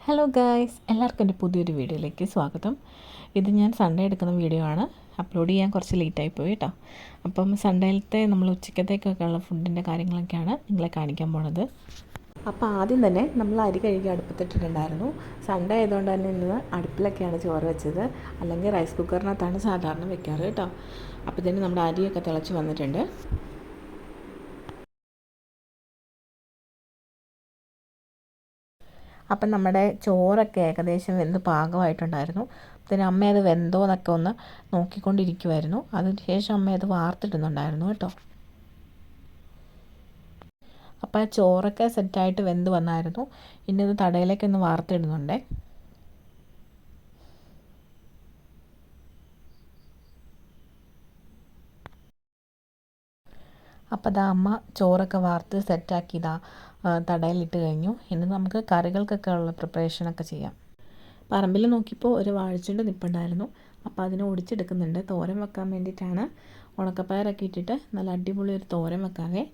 Hello guys, എല്ലാവർക്കും എൻ്റെ പുതിയൊരു വീഡിയോയിലേക്ക് സ്വാഗതം. ഇത് ഞാൻ സൺഡേ എടുക്കുന്ന വീഡിയോ ആണ്. അപ്ലോഡ് ചെയ്യാൻ കുറച്ച് ലേറ്റായി പോയി കേട്ടോ. അപ്പം സൺഡേയിലത്തെ നമ്മൾ ഉച്ചക്കത്തേക്കൊക്കെ ഉള്ള ഫുഡിൻ്റെ കാര്യങ്ങളൊക്കെയാണ് നിങ്ങളെ കാണിക്കാൻ പോണത്. അപ്പോൾ ആദ്യം തന്നെ നമ്മൾ അരി കഴുകി അടുപ്പത്തിട്ടിട്ടുണ്ടായിരുന്നു. സൺഡേ ആയതുകൊണ്ട് തന്നെ ഇന്ന് അടുപ്പിലൊക്കെയാണ് ചോറ് വെച്ചത്. അല്ലെങ്കിൽ റൈസ് കുക്കറിനകത്താണ് സാധാരണ വെക്കാറ് കേട്ടോ. അപ്പോൾ തന്നെ നമ്മുടെ അരിയൊക്കെ തിളച്ച് വന്നിട്ടുണ്ട്. അപ്പം നമ്മുടെ ചോറൊക്കെ ഏകദേശം വെന്ത് പാകമായിട്ടുണ്ടായിരുന്നു. പിന്നെ അമ്മ അത് വെന്തോ എന്നൊക്കെ ഒന്ന് നോക്കിക്കൊണ്ടിരിക്കുമായിരുന്നു. അതിനുശേഷം അമ്മ അത് വാർത്തിടുന്നുണ്ടായിരുന്നു കേട്ടോ. അപ്പോൾ ആ ചോറൊക്കെ സെറ്റായിട്ട് വെന്ത് വന്നായിരുന്നു. ഇനി ഇത് തടയിലേക്കൊന്ന് വാർത്തിടുന്നുണ്ടേ. അപ്പോൾ അതാ അമ്മ ചോറൊക്കെ വാർത്ത് സെറ്റാക്കി ഇതാ തടയിലിട്ട് കഴിഞ്ഞു. ഇനി നമുക്ക് കറികൾക്കൊക്കെ ഉള്ള പ്രിപ്പറേഷനൊക്കെ ചെയ്യാം. പറമ്പിൽ നോക്കിയപ്പോൾ ഒരു വാഴച്ചുണ്ട് നിൽപ്പുണ്ടായിരുന്നു. അപ്പോൾ അതിനെ ഒടിച്ചെടുക്കുന്നുണ്ട്. തോരൻ വെക്കാൻ വേണ്ടിയിട്ടാണ്. ഉണക്കപ്പയറൊക്കെ ഇട്ടിട്ട് നല്ല അടിപൊളി ഒരു തോരൻ വെക്കാവേ.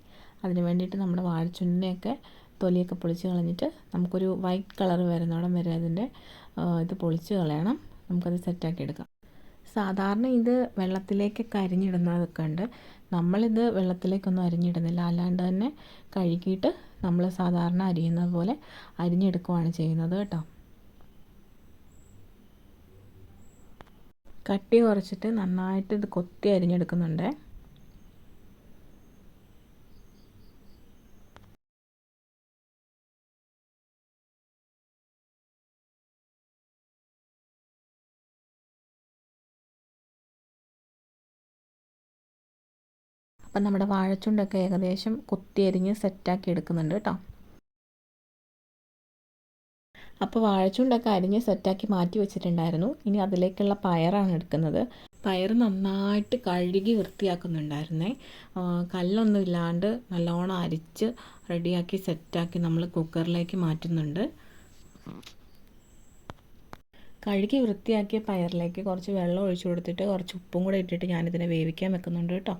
അതിന് വേണ്ടിയിട്ട് നമ്മുടെ വാഴച്ചുണ്ടിനെയൊക്കെ തൊലിയൊക്കെ പൊളിച്ച് കളഞ്ഞിട്ട് നമുക്കൊരു വൈറ്റ് കളർ വരുന്നോളം വരെ അതിൻ്റെ ഇത് പൊളിച്ച് കളയണം. നമുക്കത് സെറ്റാക്കി എടുക്കാം. സാധാരണ ഇത് വെള്ളത്തിലേക്കൊക്കെ അരിഞ്ഞിടുന്നതൊക്കെ ഉണ്ട്. നമ്മളിത് വെള്ളത്തിലേക്കൊന്നും അരിഞ്ഞിടുന്നില്ല. അല്ലാണ്ട് തന്നെ കഴുകിയിട്ട് നമ്മൾ സാധാരണ അരിയുന്നത് പോലെ അരിഞ്ഞെടുക്കുകയാണ് ചെയ്യുന്നത് കേട്ടോ. കട്ടി കുറച്ചിട്ട് നന്നായിട്ട് ഇത് കൊത്തി അരിഞ്ഞെടുക്കുന്നുണ്ട്. അപ്പം നമ്മുടെ വാഴച്ചുണ്ടൊക്കെ ഏകദേശം കൊത്തി അരിഞ്ഞ് സെറ്റാക്കി എടുക്കുന്നുണ്ട് കേട്ടോ. അപ്പോൾ വാഴച്ചുണ്ടൊക്കെ അരിഞ്ഞ് സെറ്റാക്കി മാറ്റി വെച്ചിട്ടുണ്ടായിരുന്നു. ഇനി അതിലേക്കുള്ള പയറാണ് എടുക്കുന്നത്. പയർ നന്നായിട്ട് കഴുകി വൃത്തിയാക്കുന്നുണ്ടായിരുന്നേ. കല്ലൊന്നും ഇല്ലാണ്ട് നല്ലോണം അരിച്ച് റെഡിയാക്കി സെറ്റാക്കി നമ്മൾ കുക്കറിലേക്ക് മാറ്റുന്നുണ്ട്. കഴുകി വൃത്തിയാക്കിയ പയറിലേക്ക് കുറച്ച് വെള്ളം ഒഴിച്ചു കൊടുത്തിട്ട് കുറച്ച് ഉപ്പും കൂടെ ഇട്ടിട്ട് ഞാനിതിനെ വേവിക്കാൻ വെക്കുന്നുണ്ട് കേട്ടോ.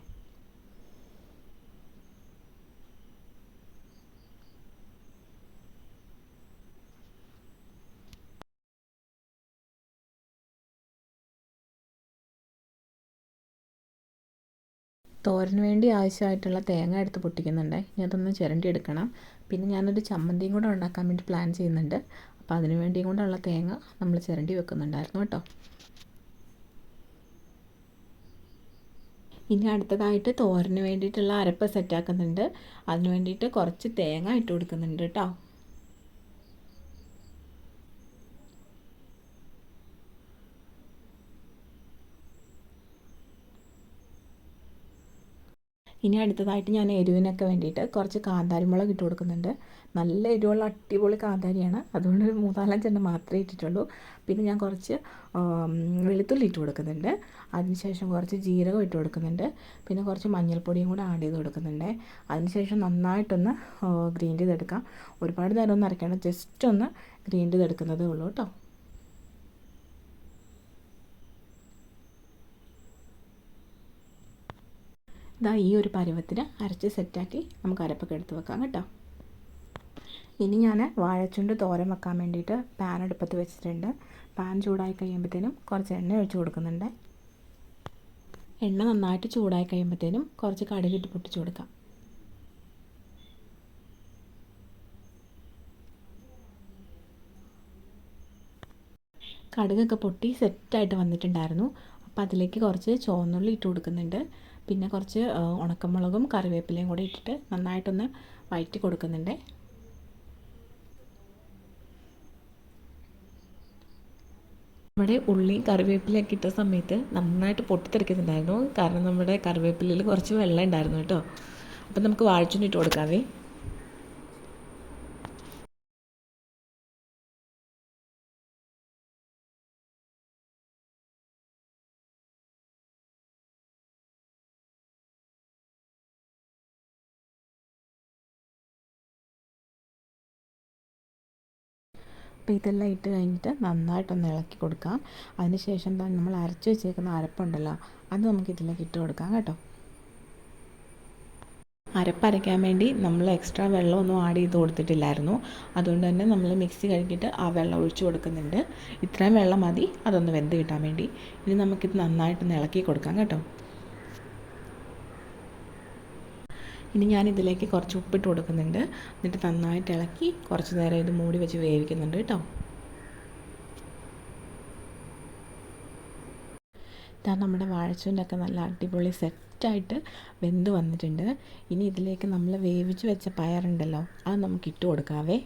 തോരന് വേണ്ടി ആവശ്യമായിട്ടുള്ള തേങ്ങ എടുത്ത് പൊട്ടിക്കുന്നുണ്ട്. ഇനി അതൊന്ന് ചിരണ്ടി എടുക്കണം. പിന്നെ ഞാനൊരു ചമ്മന്തിയും കൂടെ ഉണ്ടാക്കാൻ വേണ്ടി പ്ലാൻ ചെയ്യുന്നുണ്ട്. അപ്പോൾ അതിന് വേണ്ടിയും കൂടെയുള്ള തേങ്ങ നമ്മൾ ചിരണ്ടി വെക്കുന്നുണ്ടായിരുന്നു കേട്ടോ. ഇനി അടുത്തതായിട്ട് തോരന് വേണ്ടിയിട്ടുള്ള അരപ്പ് സെറ്റാക്കുന്നുണ്ട്. അതിന് വേണ്ടിയിട്ട് കുറച്ച് തേങ്ങ ഇട്ട് കൊടുക്കുന്നുണ്ട് കേട്ടോ. ഇനി അടുത്തതായിട്ട് ഞാൻ എരിവിനൊക്കെ വേണ്ടിയിട്ട് കുറച്ച് കാന്താരിമുളക് ഇട്ട് കൊടുക്കുന്നുണ്ട്. നല്ല എരിവുള്ള അടിപൊളി കാന്താരിയാണ്. അതുകൊണ്ട് ഒരു 3-4 മാത്രമേ ഇട്ടിട്ടുള്ളൂ. പിന്നെ ഞാൻ കുറച്ച് വെളുത്തുള്ളി ഇട്ട് കൊടുക്കുന്നുണ്ട്. അതിനുശേഷം കുറച്ച് ജീരകം ഇട്ട് കൊടുക്കുന്നുണ്ട്. പിന്നെ കുറച്ച് മഞ്ഞൾപ്പൊടിയും കൂടെ ആഡ് ചെയ്ത് കൊടുക്കുന്നുണ്ട്. അതിനുശേഷം നന്നായിട്ടൊന്ന് ഗ്രൈൻഡ് ചെയ്തെടുക്കാം. ഒരുപാട് നേരം ഒന്നും അരയ്ക്കേണ്ട, ജസ്റ്റ് ഒന്ന് ഗ്രൈൻഡ് ചെയ്തെടുക്കുന്നതേ ഉള്ളൂ കേട്ടോ. ഇതാ ഈ ഒരു പരുവത്തിന് അരച്ച് സെറ്റാക്കി നമുക്ക് അരപ്പൊക്കെ എടുത്ത് വെക്കാം കേട്ടോ. ഇനി ഞാൻ വാഴച്ചുണ്ട് തോരൻ വെക്കാൻ വേണ്ടിയിട്ട് പാൻ അടുപ്പത്ത് വെച്ചിട്ടുണ്ട്. പാൻ ചൂടായി കഴിയുമ്പോഴത്തേനും കുറച്ച് എണ്ണ ഒഴിച്ച് കൊടുക്കുന്നുണ്ട്. എണ്ണ നന്നായിട്ട് ചൂടായി കഴിയുമ്പോഴത്തേനും കുറച്ച് കടുകിട്ട് പൊട്ടിച്ച് കൊടുക്കാം. കടുകൊക്കെ പൊട്ടി സെറ്റായിട്ട് വന്നിട്ടുണ്ടായിരുന്നു. അപ്പോൾ അതിലേക്ക് കുറച്ച് ചുവന്നുള്ളി ഇട്ട് കൊടുക്കുന്നുണ്ട്. പിന്നെ കുറച്ച് ഉണക്കമുളകും കറിവേപ്പിലയും കൂടി ഇട്ടിട്ട് നന്നായിട്ടൊന്ന് വഴറ്റി കൊടുക്കുന്നുണ്ട്. നമ്മുടെ ഉള്ളിയും കറിവേപ്പിലയൊക്കെ ഇട്ട സമയത്ത് നന്നായിട്ട് പൊട്ടിത്തെറിക്കുന്നുണ്ടായിരുന്നു. കാരണം നമ്മുടെ കറിവേപ്പിലയിൽ കുറച്ച് വെള്ളം ഉണ്ടായിരുന്നു കേട്ടോ. അപ്പം നമുക്ക് വാഴച്ചുണ്ടി ഇട്ട് കൊടുക്കാവേ. അപ്പോൾ ഇതെല്ലാം ഇട്ട് കഴിഞ്ഞിട്ട് നന്നായിട്ടൊന്ന് ഇളക്കി കൊടുക്കാം. അതിന് ശേഷം നമ്മൾ അരച്ച് വെച്ചേക്കുന്ന അരപ്പുണ്ടല്ലോ, അത് നമുക്ക് ഇതിലേക്ക് ഇട്ട് കൊടുക്കാം കേട്ടോ. അരപ്പരയ്ക്കാൻ വേണ്ടി നമ്മൾ എക്സ്ട്രാ വെള്ളമൊന്നും ആഡ് ചെയ്ത് കൊടുത്തിട്ടില്ലായിരുന്നു. അതുകൊണ്ട് തന്നെ നമ്മൾ മിക്സി കഴുകിയിട്ട് ആ വെള്ളം ഒഴിച്ച് കൊടുക്കുന്നുണ്ട്. ഇത്രയും വെള്ളം മതി അതൊന്ന് വെന്ത് കിട്ടാൻ വേണ്ടി. ഇനി നമുക്കിത് നന്നായിട്ടൊന്ന് ഇളക്കി കൊടുക്കാം കേട്ടോ. ഇനി ഞാൻ ഇതിലേക്ക് കുറച്ച് ഉപ്പിട്ട് കൊടുക്കുന്നുണ്ട്. എന്നിട്ട് നന്നായിട്ട് ഇളക്കി കുറച്ച് നേരം ഇത് മൂടി വെച്ച് വേവിക്കുന്നുണ്ട് കേട്ടോ. ഇതാ നമ്മുടെ വാഴച്ചൂൻ്റെയൊക്കെ നല്ല അടിപൊളി സെറ്റായിട്ട് വെന്ത് വന്നിട്ടുണ്ട്. ഇനി ഇതിലേക്ക് നമ്മൾ വേവിച്ച് വെച്ച പയറുണ്ടല്ലോ, അത് നമുക്ക് ഇട്ട് കൊടുക്കാവേ.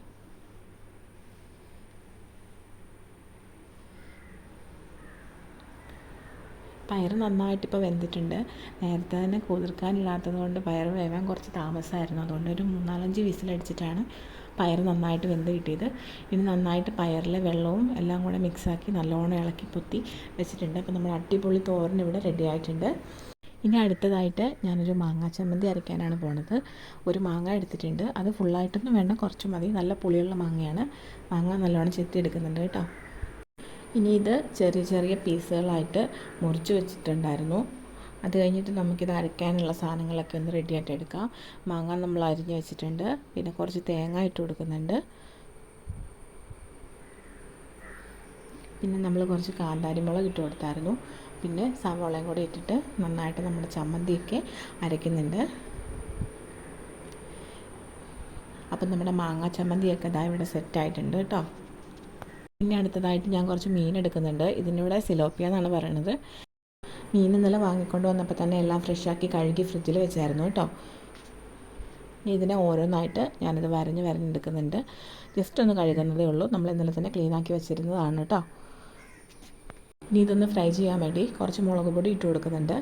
പയർ നന്നായിട്ട് ഇപ്പോൾ വെന്തിട്ടുണ്ട്. നേരത്തെ തന്നെ കുതിർക്കാനില്ലാത്തത് കൊണ്ട് പയർ വേവാൻ കുറച്ച് താമസമായിരുന്നു. അതുകൊണ്ട് ഒരു 3-4 വിസിലടിച്ചിട്ടാണ് പയർ നന്നായിട്ട് വെന്ത് കിട്ടിയത്. ഇനി നന്നായിട്ട് പയറിലെ വെള്ളവും എല്ലാം കൂടെ മിക്സാക്കി നല്ലോണം ഇളക്കി പൊത്തി വെച്ചിട്ടുണ്ട്. അപ്പോൾ നമ്മുടെ അടിപൊളി തോരൻ ഇവിടെ റെഡി ആയിട്ടുണ്ട്. ഇനി അടുത്തതായിട്ട് ഞാനൊരു മാങ്ങാ ചമ്മന്തി അരയ്ക്കാനാണ് പോണത്. ഒരു മാങ്ങ എടുത്തിട്ടുണ്ട്. അത് ഫുള്ളായിട്ടൊന്നും വേണ്ട, കുറച്ച് മതി. നല്ല പുളിയുള്ള മാങ്ങയാണ്. മാങ്ങ നല്ലോണം ചെത്തി എടുക്കുന്നുണ്ട് കേട്ടോ. ഇനി ഇത് ചെറിയ ചെറിയ പീസുകളായിട്ട് മുറിച്ച് വെച്ചിട്ടുണ്ടായിരുന്നു. അത് കഴിഞ്ഞിട്ട് നമുക്കിത് അരയ്ക്കാനുള്ള സാധനങ്ങളൊക്കെ ഒന്ന് റെഡിയായിട്ട് എടുക്കാം. മാങ്ങ നമ്മൾ അരിഞ്ഞ് വെച്ചിട്ടുണ്ട്. പിന്നെ കുറച്ച് തേങ്ങ ഇട്ട് കൊടുക്കുന്നുണ്ട്. പിന്നെ നമ്മൾ കുറച്ച് കാന്താരിമുളക് ഇട്ട് കൊടുത്തായിരുന്നു. പിന്നെ സവോളയും കൂടെ ഇട്ടിട്ട് നന്നായിട്ട് നമ്മുടെ ചമ്മന്തിയൊക്കെ അരയ്ക്കുന്നുണ്ട്. അപ്പം നമ്മുടെ മാങ്ങ ചമ്മന്തിയൊക്കെ ഇതാ ഇവിടെ സെറ്റായിട്ടുണ്ട് കേട്ടോ. പിന്നെ അടുത്തതായിട്ട് ഞാൻ കുറച്ച് മീൻ എടുക്കുന്നുണ്ട്. ഇതിനിവിടെ സിലോപ്പിയ എന്നാണ് പറയണത്. മീൻ ഇന്നലെ വാങ്ങിക്കൊണ്ട് വന്നപ്പോൾ തന്നെ എല്ലാം ഫ്രഷാക്കി കഴുകി ഫ്രിഡ്ജിൽ വെച്ചായിരുന്നു കേട്ടോ. ഇതിനെ ഓരോന്നായിട്ട് ഞാനിത് വരഞ്ഞെടുക്കുന്നുണ്ട്. ജസ്റ്റ് ഒന്ന് കഴുകുന്നതേ ഉള്ളൂ. നമ്മൾ ഇന്നലെ തന്നെ ക്ലീനാക്കി വെച്ചിരുന്നതാണ് കേട്ടോ. ഇനി ഇതൊന്ന് ഫ്രൈ ചെയ്യാൻ വേണ്ടി കുറച്ച് മുളക് പൊടി ഇട്ട് കൊടുക്കുന്നുണ്ട്.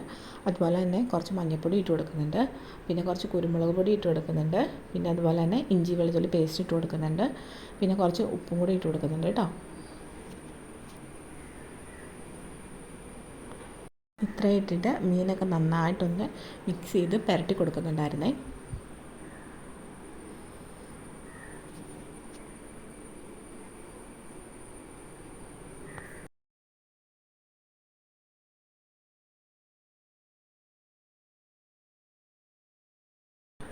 അതുപോലെ തന്നെ കുറച്ച് മഞ്ഞൾപ്പൊടി ഇട്ട് കൊടുക്കുന്നുണ്ട്. പിന്നെ കുറച്ച് കുരുമുളക് പൊടി ഇട്ട് കൊടുക്കുന്നുണ്ട്. പിന്നെ അതുപോലെ തന്നെ ഇഞ്ചി വെളുത്തുള്ളി പേസ്റ്റ് ഇട്ട് കൊടുക്കുന്നുണ്ട്. പിന്നെ കുറച്ച് ഉപ്പും കൂടി ഇട്ട് കൊടുക്കുന്നുണ്ട് കേട്ടോ. ഇത്രയും ഇട്ടിട്ട് മീനൊക്കെ നന്നായിട്ടൊന്ന് മിക്സ് ചെയ്ത് പുരട്ടി കൊടുക്കുന്നുണ്ടായിരുന്നേ.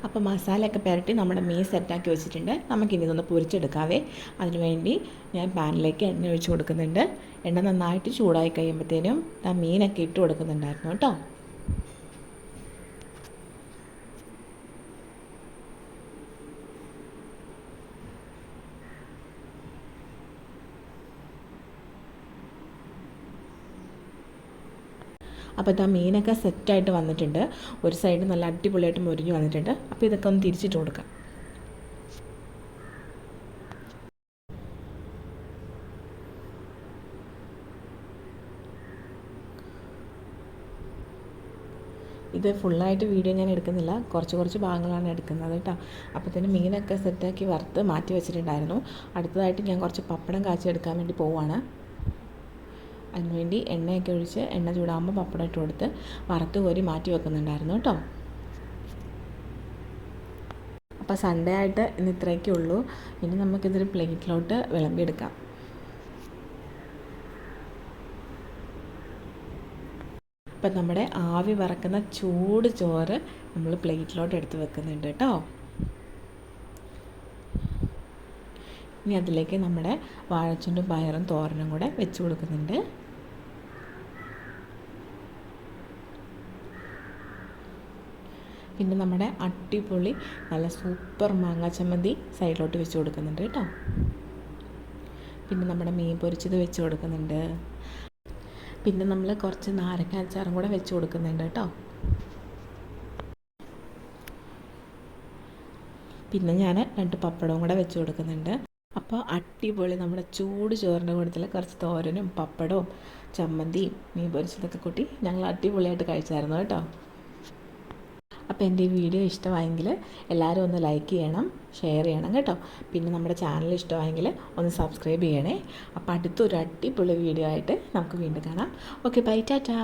അപ്പോൾ മസാലയൊക്കെ പുരട്ടി നമ്മുടെ മീൻ സെറ്റാക്കി വെച്ചിട്ടുണ്ട്. നമുക്കിനി ഇതൊന്ന് പൊരിച്ചെടുക്കാവേ. അതിനുവേണ്ടി ഞാൻ പാനിലേക്ക് എണ്ണ ഒഴിച്ച് കൊടുക്കുന്നുണ്ട്. എണ്ണ നന്നായിട്ട് ചൂടായി കഴിയുമ്പോഴത്തേനും ആ മീനൊക്കെ ഇട്ട് കൊടുക്കുന്നുണ്ടായിരുന്നു കേട്ടോ. അപ്പോൾ ഇതാ മീനൊക്കെ സെറ്റായിട്ട് വന്നിട്ടുണ്ട്. ഒരു സൈഡ് നല്ല അടിപൊളിയായിട്ട് മൊരിഞ്ഞ് വന്നിട്ടുണ്ട്. അപ്പോൾ ഇതൊക്കെ ഒന്ന് തിരിച്ചിട്ട് കൊടുക്കാം. ഇത് ഫുള്ളായിട്ട് വീഡിയോ ഞാൻ എടുക്കുന്നില്ല, കുറച്ച് ഭാഗങ്ങളാണ് എടുക്കുന്നത് കേട്ടോ. അപ്പോഴത്തേനും മീനൊക്കെ സെറ്റാക്കി വറുത്ത് മാറ്റി വെച്ചിട്ടുണ്ടായിരുന്നു. അടുത്തതായിട്ട് ഞാൻ കുറച്ച് പപ്പടം കാച്ചി എടുക്കാൻ വേണ്ടി പോവുകയാണ്. അതിനുവേണ്ടി എണ്ണയൊക്കെ ഒഴിച്ച് എണ്ണ ചൂടാകുമ്പോൾ പപ്പടം ഇട്ട് കൊടുത്ത് വറുത്ത് കോരി മാറ്റി വെക്കുന്നുണ്ടായിരുന്നു കേട്ടോ. അപ്പോൾ സൺഡേ ആയിട്ട് ഇന്ന് ഇത്രയൊക്കെ ഉള്ളൂ. ഇനി നമുക്കിതൊരു പ്ലേറ്റിലോട്ട് വിളമ്പിയെടുക്കാം. ഇപ്പം നമ്മുടെ ആവി വറക്കുന്ന ചൂട് ചോറ് നമ്മൾ പ്ലേറ്റിലോട്ട് എടുത്ത് വെക്കുന്നുണ്ട് കേട്ടോ. ഇനി അതിലേക്ക് നമ്മുടെ വാഴച്ചുണ്ടും പയറും തോരനും കൂടെ വെച്ച് കൊടുക്കുന്നുണ്ട്. പിന്നെ നമ്മുടെ അടിപൊളി നല്ല സൂപ്പർ മാങ്ങ ചമ്മന്തി സൈഡിലോട്ട് വെച്ച് കൊടുക്കുന്നുണ്ട് കേട്ടോ. പിന്നെ നമ്മുടെ മീൻ പൊരിച്ചത് വെച്ച് കൊടുക്കുന്നുണ്ട്. പിന്നെ നമ്മൾ കുറച്ച് നാരങ്ങ അച്ചാറും കൂടെ വെച്ച് കൊടുക്കുന്നുണ്ട് കേട്ടോ. പിന്നെ ഞാൻ 2 പപ്പടവും കൂടെ വെച്ച് കൊടുക്കുന്നുണ്ട്. അപ്പോൾ അടിപൊളി നമ്മുടെ ചൂട് ചോറിൻ്റെ കൂട്ടത്തിൽ കുറച്ച് തോരനും പപ്പടവും ചമ്മന്തിയും മീൻ പൊരിച്ചതൊക്കെ കൂട്ടി ഞങ്ങൾ അടിപൊളിയായിട്ട് കഴിച്ചായിരുന്നു കേട്ടോ. അപ്പോൾ എൻ്റെ ഈ വീഡിയോ ഇഷ്ടമായെങ്കിൽ എല്ലാവരും ഒന്ന് ലൈക്ക് ചെയ്യണം, ഷെയർ ചെയ്യണം കേട്ടോ. പിന്നെ നമ്മുടെ ചാനൽ ഇഷ്ടമായെങ്കിൽ ഒന്ന് സബ്സ്ക്രൈബ് ചെയ്യണേ. അപ്പോൾ അടുത്തൊരു അടിപൊളി വീഡിയോ ആയിട്ട് നമുക്ക് വീണ്ടും കാണാം. Okay, bye, Tata.